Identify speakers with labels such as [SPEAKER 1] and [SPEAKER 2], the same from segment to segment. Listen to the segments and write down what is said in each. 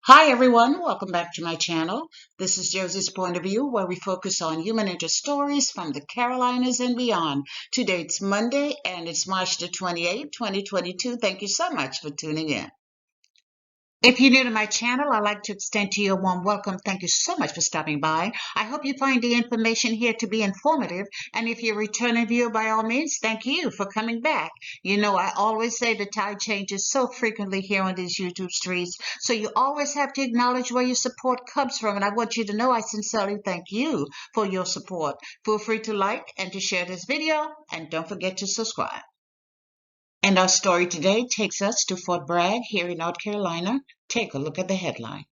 [SPEAKER 1] Hi everyone, welcome back to my channel. This is Josie's Point of View, where we focus on human interest stories from the Carolinas and beyond. Today it's Monday and it's March the 28th, 2022. Thank you so much for tuning in. If you're new to my channel, I'd like to extend to you a warm welcome. Thank you so much for stopping by. I hope you find the information here to be informative. And if you're a returning viewer, by all means, thank you for coming back. You know, I always say the tide changes so frequently here on these YouTube streets. So you always have to acknowledge where your support comes from. And I want you to know I sincerely thank you for your support. Feel free to like and to share this video. And don't forget to subscribe. And our story today takes us to Fort Bragg here in North Carolina. Take a look at the headline.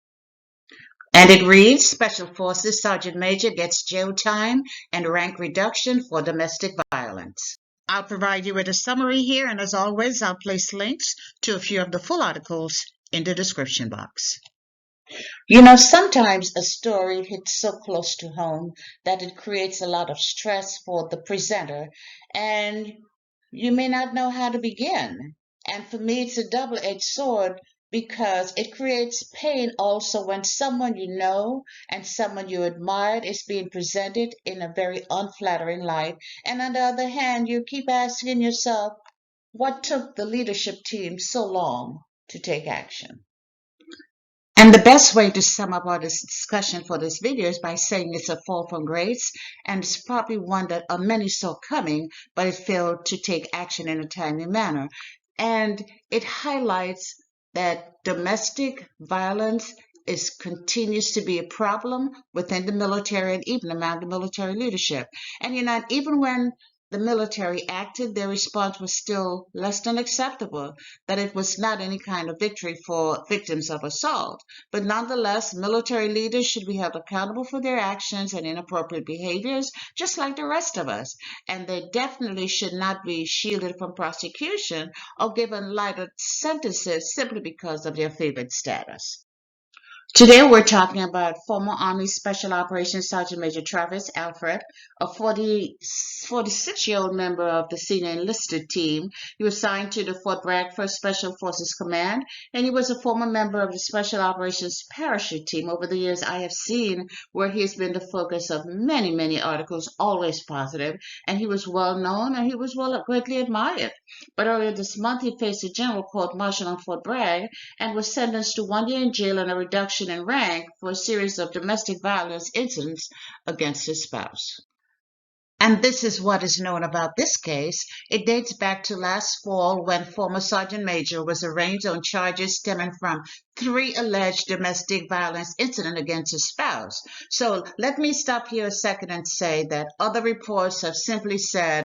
[SPEAKER 1] And it reads, Special Forces Sergeant Major gets jail time and rank reduction for domestic violence. I'll provide you with a summary here, and as always, I'll place links to a few of the full articles in the description box. You know, sometimes a story hits so close to home that it creates a lot of stress for the presenter, and you may not know how to begin. And for me, it's a double-edged sword because it creates pain also when someone you know and someone you admired is being presented in a very unflattering light. And on the other hand, you keep asking yourself, what took the leadership team so long to take action? And the best way to sum up our discussion for this video is by saying it's a fall from grace, and it's probably one that many saw coming, but it failed to take action in a timely manner. And it highlights that domestic violence continues to be a problem within the military and even among the military leadership. And you know, even when the military acted, their response was still less than acceptable, that it was not any kind of victory for victims of assault. But nonetheless, military leaders should be held accountable for their actions and inappropriate behaviors, just like the rest of us. And they definitely should not be shielded from prosecution or given lighter sentences simply because of their favored status. Today we're talking about former Army Special Operations Sergeant Major Travis Alfred, a 46-year-old member of the senior enlisted team. He was assigned to the Fort Bragg 1st Special Forces Command, and he was a former member of the Special Operations Parachute Team. Over the years, I have seen where he has been the focus of many, many articles, always positive, and he was well known and he was greatly admired. But earlier this month, he faced a general court martial on Fort Bragg and was sentenced to 1 year in jail and a reduction in rank for a series of domestic violence incidents against his spouse. And this is what is known about this case. It dates back to last fall when former Sergeant Major was arraigned on charges stemming from 3 alleged domestic violence incidents against his spouse. So let me stop here a second and say that other reports have simply said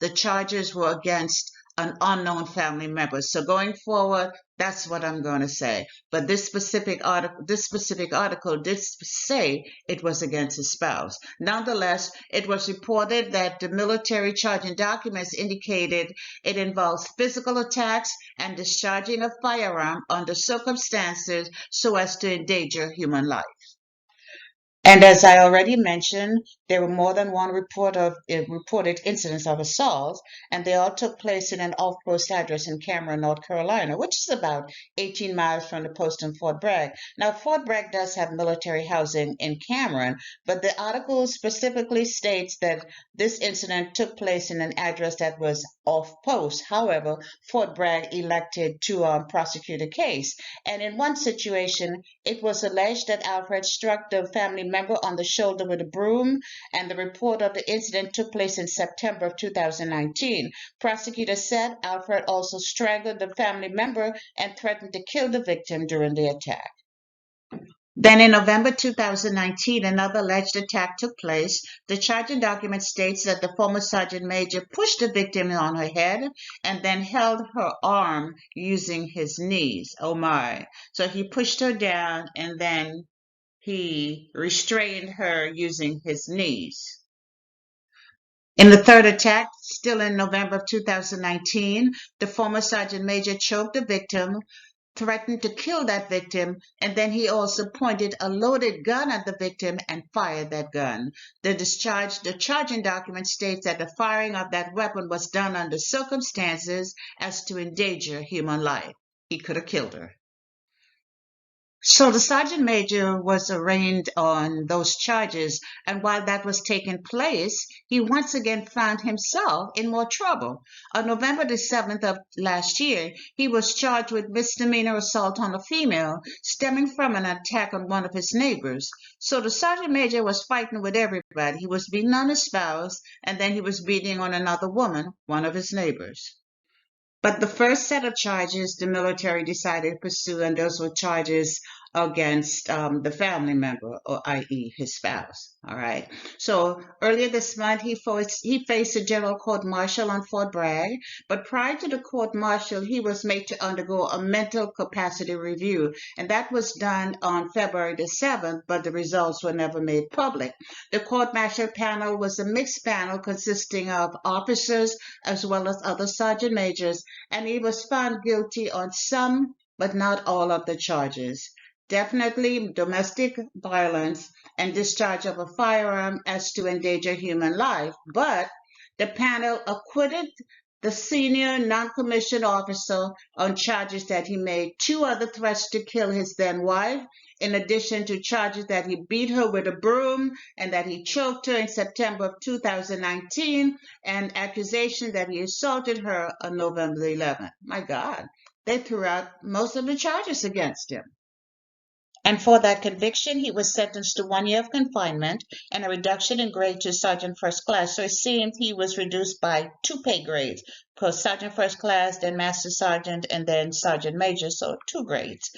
[SPEAKER 1] the charges were against an unknown family member. So going forward, that's what I'm going to say. But this specific article did say it was against his spouse. Nonetheless, it was reported that the military charging documents indicated it involves physical attacks and discharging a firearm under circumstances so as to endanger human life. And as I already mentioned, there were more than one reported incidents of assault, and they all took place in an off-post address in Cameron, North Carolina, which is about 18 miles from the post in Fort Bragg. Now, Fort Bragg does have military housing in Cameron, but the article specifically states that this incident took place in an address that was off-post. However, Fort Bragg elected to prosecute a case, and in one situation, it was alleged that Alfred struck the family member on the shoulder with a broom, and the report of the incident took place in September of 2019. Prosecutors said Alfred also strangled the family member and threatened to kill the victim during the attack. Then in November 2019, another alleged attack took place. The charging document states that the former Sergeant Major pushed the victim on her head and then held her arm using his knees. Oh my. So he pushed her down and then he restrained her using his knees. In the third attack, still in November of 2019, the former Sergeant Major choked the victim, threatened to kill that victim, and then he also pointed a loaded gun at the victim and fired that gun. The charging document states that the firing of that weapon was done under circumstances as to endanger human life. He could have killed her. So the sergeant major was arraigned on those charges, and while that was taking place, he once again found himself in more trouble. On November the 7th of last year, he was charged with misdemeanor assault on a female stemming from an attack on one of his neighbors. So the sergeant major was fighting with everybody. He was beating on his spouse, and then he was beating on another woman, one of his neighbors. But the first set of charges the military decided to pursue, and those were charges against the family member, or i.e., his spouse. All right. So earlier this month, he faced a general court martial on Fort Bragg, but prior to the court martial, he was made to undergo a mental capacity review, and that was done on February the 7th, but the results were never made public. The court martial panel was a mixed panel consisting of officers as well as other sergeant majors, and he was found guilty on some but not all of the charges. Definitely domestic violence and discharge of a firearm as to endanger human life. But the panel acquitted the senior non-commissioned officer on charges that he made two other threats to kill his then wife, in addition to charges that he beat her with a broom and that he choked her in September of 2019, and accusation that he assaulted her on November 11th. My God, they threw out most of the charges against him. And for that conviction, he was sentenced to 1 year of confinement and a reduction in grade to sergeant first class. So it seems he was reduced by 2 pay grades, because sergeant first class, then master sergeant, and then sergeant major, so 2 grades.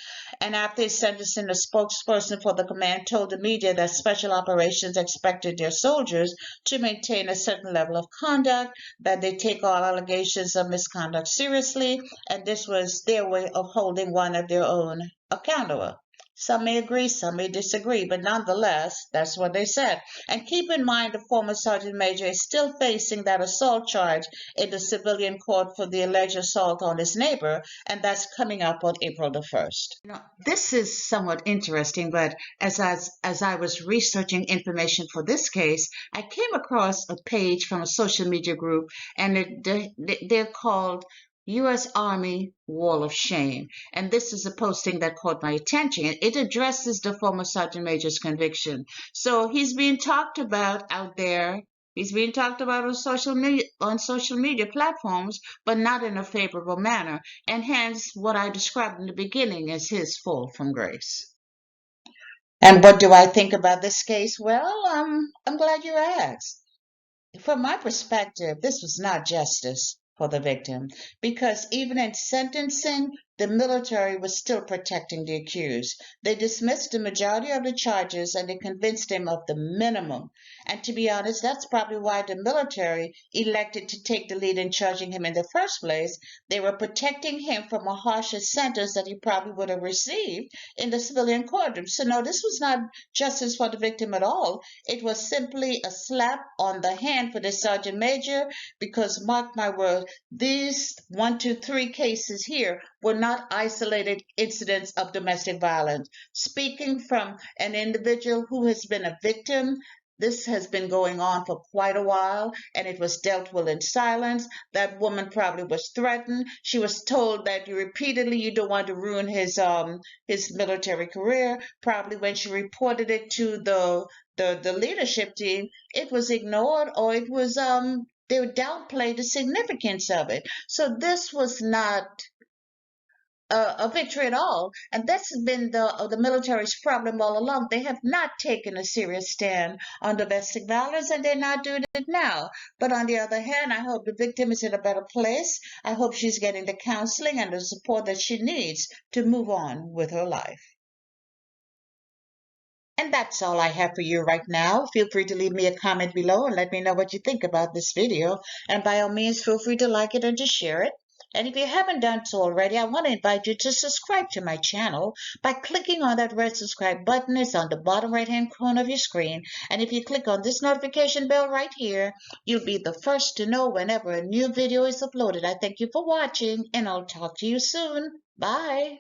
[SPEAKER 1] And after his sentencing, the spokesperson for the command told the media that special operations expected their soldiers to maintain a certain level of conduct, that they take all allegations of misconduct seriously, and this was their way of holding one of their own accountable. Some may agree, some may disagree, but nonetheless, that's what they said. And keep in mind, the former sergeant major is still facing that assault charge in the civilian court for the alleged assault on his neighbor, and that's coming up on April the 1st. This is somewhat interesting, but as I was researching information for this case, I came across a page from a social media group, and they're called U.S. Army Wall of Shame. And this is a posting that caught my attention. It addresses the former Sergeant Major's conviction. So he's being talked about out there. He's being talked about on social media platforms, but not in a favorable manner. And hence, what I described in the beginning is his fall from grace. And what do I think about this case? Well, I'm glad you asked. From my perspective, this was not justice for the victim, because even in sentencing, the military was still protecting the accused. They dismissed the majority of the charges and they convinced him of the minimum. And to be honest, that's probably why the military elected to take the lead in charging him in the first place. They were protecting him from a harsher sentence that he probably would have received in the civilian courtroom. So no, this was not justice for the victim at all. It was simply a slap on the hand for the sergeant major, because mark my word, these 1, 2, 3 cases here were not isolated incidents of domestic violence. Speaking from an individual who has been a victim, this has been going on for quite a while, and it was dealt with in silence. That woman probably was threatened. She was told that repeatedly, you don't want to ruin his military career. Probably when she reported it to the leadership team, it was ignored, or it was they downplayed the significance of it. So this was not a victory at all, and that's been the military's problem all along. They have not taken a serious stand on domestic violence, and they're not doing it now. But on the other hand, I hope the victim is in a better place. I hope she's getting the counseling and the support that she needs to move on with her life. And that's all I have for you right now. Feel free to leave me a comment below and let me know what you think about this video. And by all means, feel free to like it and to share it. And if you haven't done so already, I want to invite you to subscribe to my channel by clicking on that red subscribe button. It's on the bottom right-hand corner of your screen. And if you click on this notification bell right here, you'll be the first to know whenever a new video is uploaded. I thank you for watching, and I'll talk to you soon. Bye.